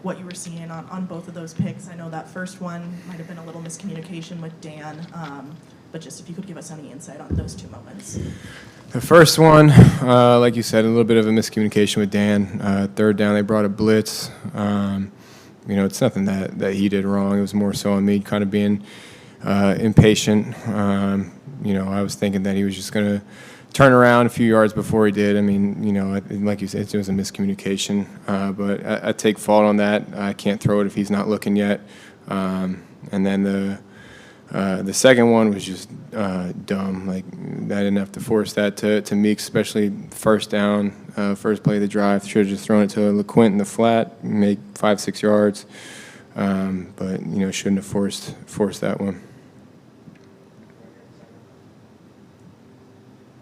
what you were seeing on both of those picks. I know that first one might have been a little miscommunication with Dan, but just if you could give us any insight on those two moments. The first one, like you said, a little bit of a miscommunication with Dan. Third down, they brought a blitz. It's nothing that he did wrong. It was more so on me kind of being impatient. I was thinking that he was just going to turn around a few yards before he did. I mean, like you said, it was a miscommunication. But I take fault on that. I can't throw it if he's not looking yet. And then the second one was just dumb. Like, I didn't have to force that to Meek, especially first down, first play of the drive. Should have just thrown it to LeQuint in the flat, make 5-6 yards. But shouldn't have forced that one.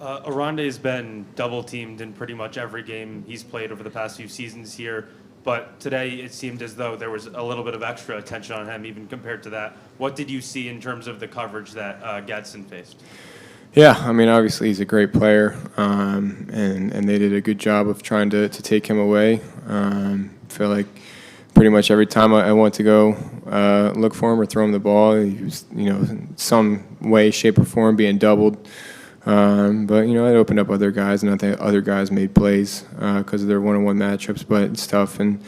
Arande's been double-teamed in pretty much every game he's played over the past few seasons here, but today it seemed as though there was a little bit of extra attention on him even compared to that. What did you see in terms of the coverage that Gadsden faced? Yeah, I mean, obviously he's a great player, and they did a good job of trying to take him away. I feel like pretty much every time I went to go look for him or throw him the ball, he was, some way, shape, or form being doubled. But it opened up other guys, and I think other guys made plays because of their one-on-one matchups. But it's tough, and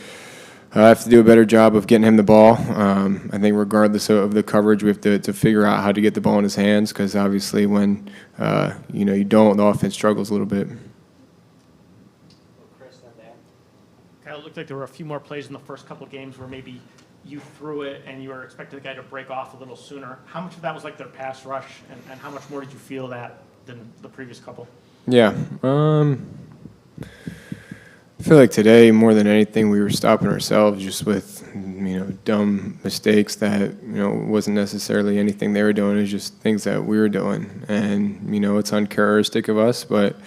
I have to do a better job of getting him the ball. I think regardless of the coverage, we have to figure out how to get the ball in his hands because obviously when you don't, the offense struggles a little bit. Kyle, it looked like there were a few more plays in the first couple of games where maybe you threw it and you were expecting the guy to break off a little sooner. How much of that was like their pass rush, and how much more did you feel that than the previous couple? Yeah. I feel like today, more than anything, we were stopping ourselves just with, dumb mistakes that, wasn't necessarily anything they were doing. It was just things that we were doing. And, it's uncharacteristic of us, but,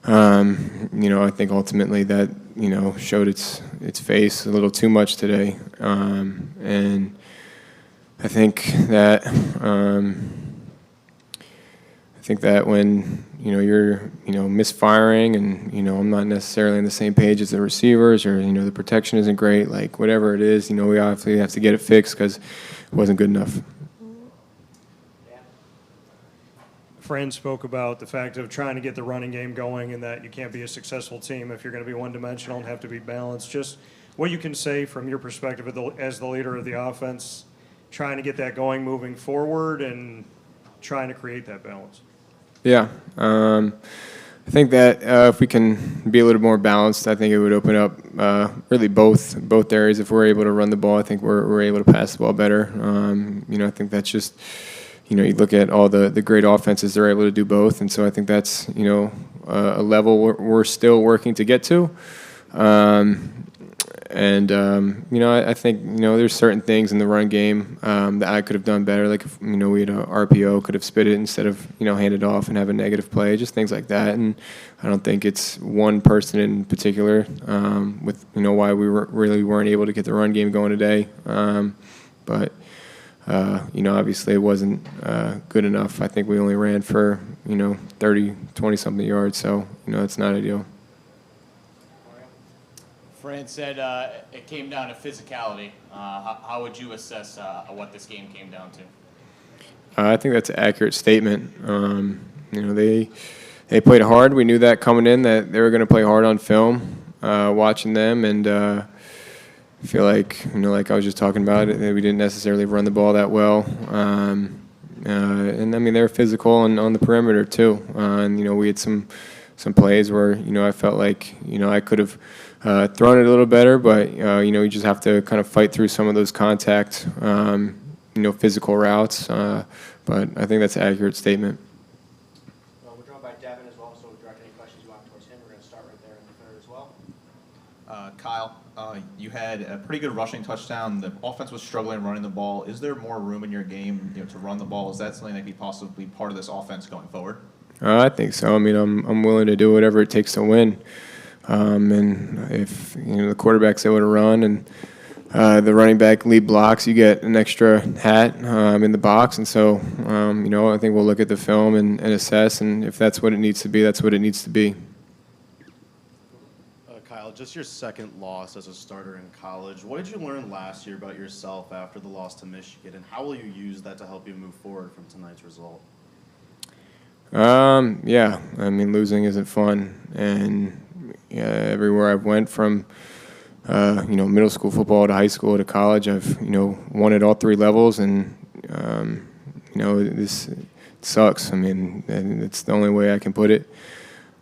I think ultimately that, showed its face a little too much today. And I think that when you're misfiring and I'm not necessarily on the same page as the receivers or the protection isn't great, like whatever it is, we obviously have to get it fixed because it wasn't good enough. Fran spoke about the fact of trying to get the running game going and that you can't be a successful team if you're going to be one-dimensional and have to be balanced. Just what you can say from your perspective as the leader of the offense, trying to get that going moving forward and trying to create that balance. Yeah. I think that if we can be a little more balanced, I think it would open up really both areas. If we're able to run the ball, I think we're able to pass the ball better. I think that's just, you look at all the great offenses, they're able to do both. And so I think that's, a level we're still working to get to. I think, there's certain things in the run game that I could have done better. Like, if, we had a RPO, could have spit it instead of, hand it off and have a negative play, just things like that. And I don't think it's one person in particular with, why we really weren't able to get the run game going today. Obviously it wasn't good enough. I think we only ran for, 30, 20-something yards. So, it's not ideal. Fran said it came down to physicality. How would you assess what this game came down to? I think that's an accurate statement. They played hard. We knew that coming in, that they were going to play hard on film, watching them. And I feel like, like I was just talking about it, we didn't necessarily run the ball that well. They're physical on the perimeter too. We had some plays where, I felt like, I could have thrown it a little better, but, you just have to kind of fight through some of those contact, physical routes. But I think that's an accurate statement. Well, we're joined by Devin as well, so direct any questions you want towards him. We're going to start right there in the third as well. Kyle, you had a pretty good rushing touchdown. The offense was struggling running the ball. Is there more room in your game to run the ball? Is that something that could be possibly part of this offense going forward? I think so. I'm willing to do whatever it takes to win. And if the quarterback's able to run and the running back lead blocks, you get an extra hat in the box. And so, I think we'll look at the film and assess. And if that's what it needs to be, that's what it needs to be. Kyle, just your second loss as a starter in college. What did you learn last year about yourself after the loss to Michigan, and how will you use that to help you move forward from tonight's result? Yeah, I mean, losing isn't fun, and everywhere I've went from, middle school football to high school to college, I've, won at all three levels, and, this sucks. I mean, it's the only way I can put it.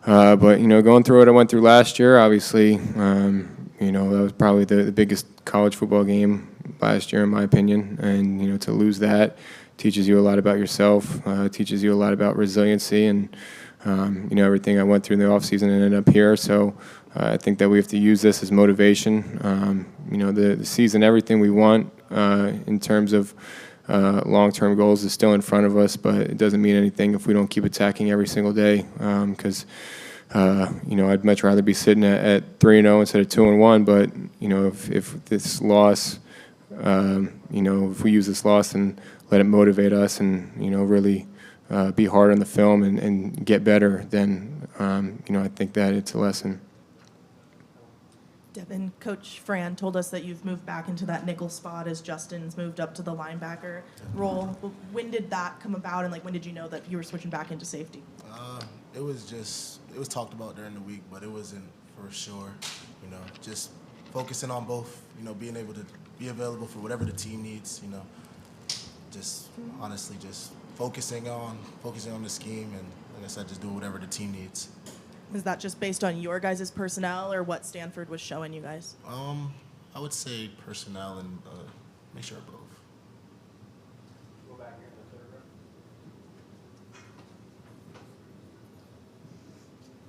But, going through what I went through last year, obviously, that was probably the biggest college football game last year, in my opinion, and, to lose that teaches you a lot about yourself, teaches you a lot about resiliency, and everything I went through in the offseason ended up here. So I think that we have to use this as motivation. The season, everything we want in terms of long-term goals is still in front of us, but it doesn't mean anything if we don't keep attacking every single day. Because I'd much rather be sitting at 3-0 instead of 2-1. But if this loss, if we use this loss and let it motivate us and, really be hard on the film and get better, then, I think that it's a lesson. Devin, Coach Fran told us that you've moved back into that nickel spot as Justin's moved up to the linebacker role. When did that come about, and when did you know that you were switching back into safety? It was talked about during the week, but it wasn't for sure. Just focusing on both, being able to be available for whatever the team needs, just honestly just focusing on the scheme, and like I said, just doing whatever the team needs. Is that just based on your guys' personnel or what Stanford was showing you guys? I would say personnel and make sure both. Go back here in the third row.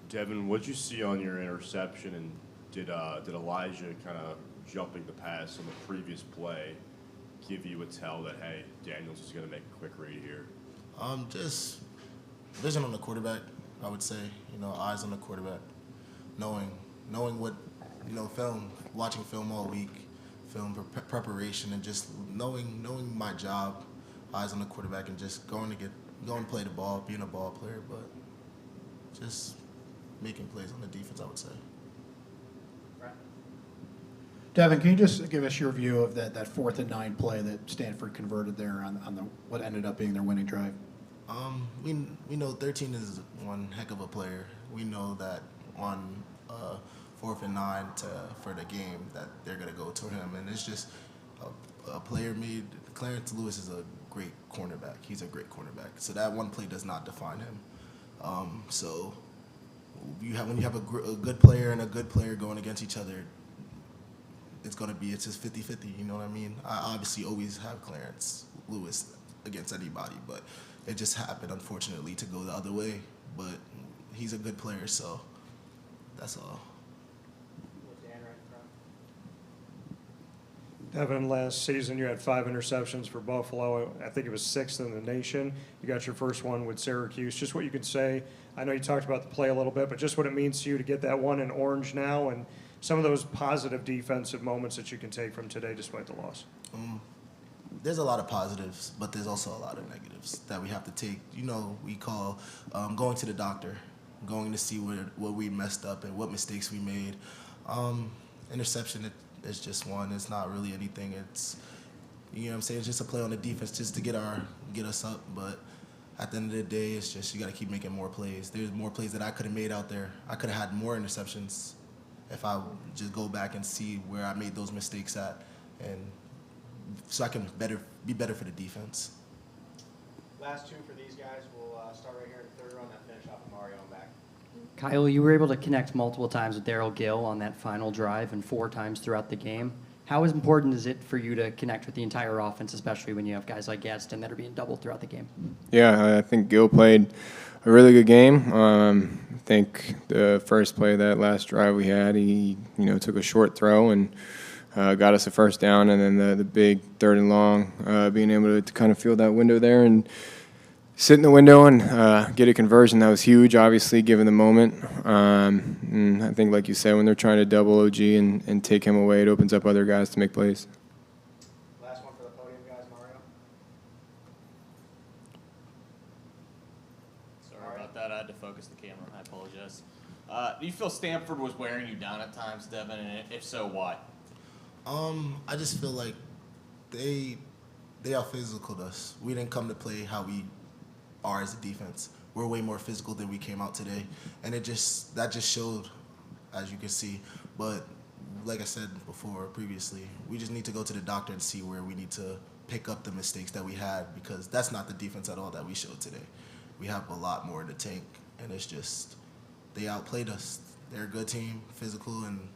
Devin, what'd you see on your interception, and did Elijah kind of jumping the pass on the previous play give you a tell that, hey, Daniels is going to make a quick read here? Just vision on the quarterback, I would say. Eyes on the quarterback, knowing what, film, watching film all week, film preparation, and just knowing my job. Eyes on the quarterback, and just going to play the ball, being a ball player, but just making plays on the defense, I would say. Devin, can you just give us your view of that 4th and 9 play that Stanford converted there on what ended up being their winning drive? We know 13 is one heck of a player. We know that on 4th and 9 for the game that they're gonna go to him, and it's just a player made. Clarence Lewis is a great cornerback. He's a great cornerback. So that one play does not define him. So when you have a good player and a good player going against each other, it's just 50-50, you know what I mean? I obviously always have Clarence Lewis against anybody, but it just happened, unfortunately, to go the other way. But he's a good player, so that's all. Dan right in front. Devin, last season you had 5 interceptions for Buffalo. I think it was 6th in the nation. You got your first one with Syracuse. Just what you could say. I know you talked about the play a little bit, but just what it means to you to get that one in orange now, and some of those positive defensive moments that you can take from today despite the loss. There's a lot of positives, but there's also a lot of negatives that we have to take. We call going to the doctor, going to see what we messed up and what mistakes we made. Interception is just one. It's not really anything. It's, what I'm saying, it's just a play on the defense just to get us up. But at the end of the day, it's just you got to keep making more plays. There's more plays that I could have made out there. I could have had more interceptions if I just go back and see where I made those mistakes at, and so I can be better for the defense. Last two for these guys. We'll start right here in the third row and then finish off with Mario and back. Kyle, you were able to connect multiple times with Darryl Gill on that final drive and 4 times throughout the game. How important is it for you to connect with the entire offense, especially when you have guys like Gadsden that are being doubled throughout the game? Yeah, I think Gil played a really good game. I think the first play of that last drive we had, he took a short throw and got us a first down, and then the big 3rd and long, being able to kind of fill that window there and sit in the window and get a conversion. That was huge, obviously, given the moment. And I think, like you said, when they're trying to double OG and take him away, it opens up other guys to make plays. Last one for the podium, guys. Mario. Sorry about that. I had to focus the camera. I apologize. Do you feel Stanford was wearing you down at times, Devin? And if so, why? I just feel like they out physical us. We didn't come to play how we are as a defense. We're way more physical than we came out today, and that just showed, as you can see. But like I said before, previously, we just need to go to the doctor and see where we need to pick up the mistakes that we had, because that's not the defense at all that we showed today. We have a lot more in the tank, and it's just they outplayed us. They're a good team, physical and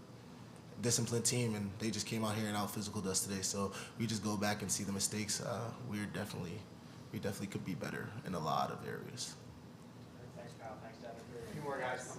disciplined team, and they just came out here and out physicaled us today. So we just go back and see the mistakes. We definitely could be better in a lot of areas. Thanks, Kyle. Thanks, Devin. A few more guys.